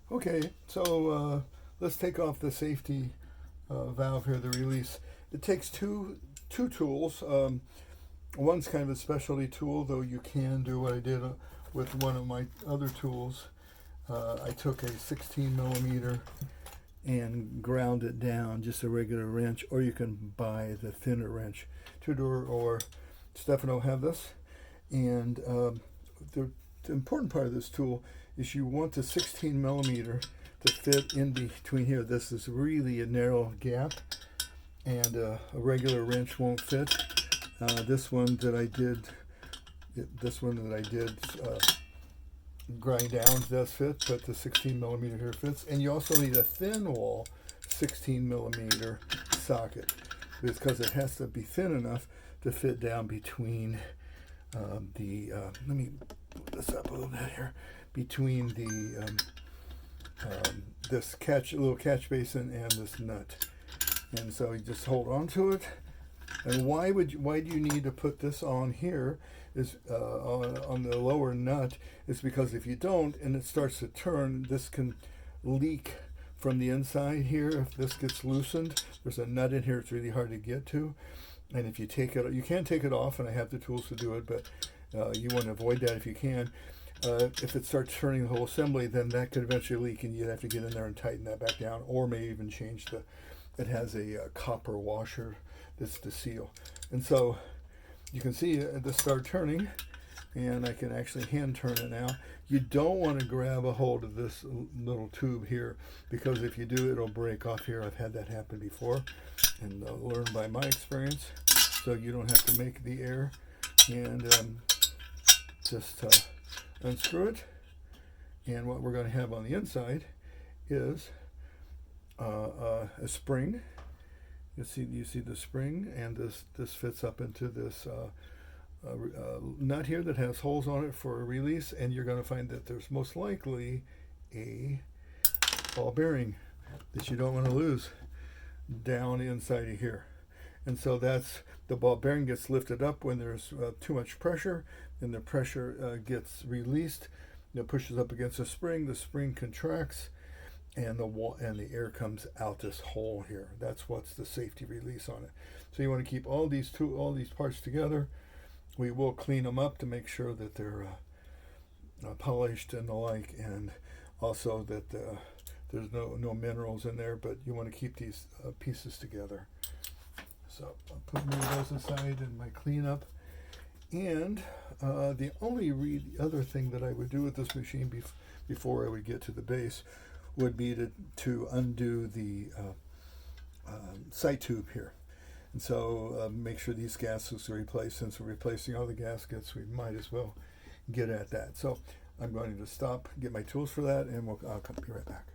Okay, so let's take off the safety valve here, the release. It takes two tools. One's kind of a specialty tool, though you can do what I did with one of my other tools. I took a 16 millimeter and ground it down, just a regular wrench, or you can buy the thinner wrench. Tudor or Stefano have this. And the important part of this tool is you want the 16 millimeter to fit in between here. This is really a narrow gap, and a regular wrench won't fit. This one that I did grind down does fit, but the 16 millimeter here fits. And you also need a thin wall 16 millimeter socket, because it has to be thin enough to fit down between let me put this up a little bit here, between the this little catch basin and this nut. And so you just hold on to it. And why do you need to put this on here is on the lower nut, is because if you don't and it starts to turn, this can leak from the inside here. If this gets loosened, there's a nut in here, it's really hard to get to. And if you take it, you can take it off, and I have the tools to do it, but you want to avoid that if you can. If it starts turning the whole assembly, then that could eventually leak, and you'd have to get in there and tighten that back down, or maybe even change it has a copper washer that's the seal. And so you can see this start turning, and I can actually hand turn it now. You don't want to grab a hold of this little tube here, because if you do, it'll break off here. I've had that happen before, and learned by my experience. So you don't have to make the error, and just unscrew it. And what we're going to have on the inside is a spring. You see the spring, and this fits up into this nut here that has holes on it for a release. And you're going to find that there's most likely a ball bearing that you don't want to lose down inside of here. And so that's the ball bearing gets lifted up when there's too much pressure, and the pressure gets released. It pushes up against the spring contracts, and the air comes out this hole here. That's what's the safety release on it. So you want to keep all these parts together. We will clean them up to make sure that they're polished and the like, and also that there's no minerals in there, but you want to keep these pieces together. So I'll put those aside in my cleanup. And the only other thing that I would do with this machine before I would get to the base would be to undo the sight tube here. And so make sure these gaskets are replaced. Since we're replacing all the gaskets, we might as well get at that. So I'm going to stop, get my tools for that, and I'll be right back.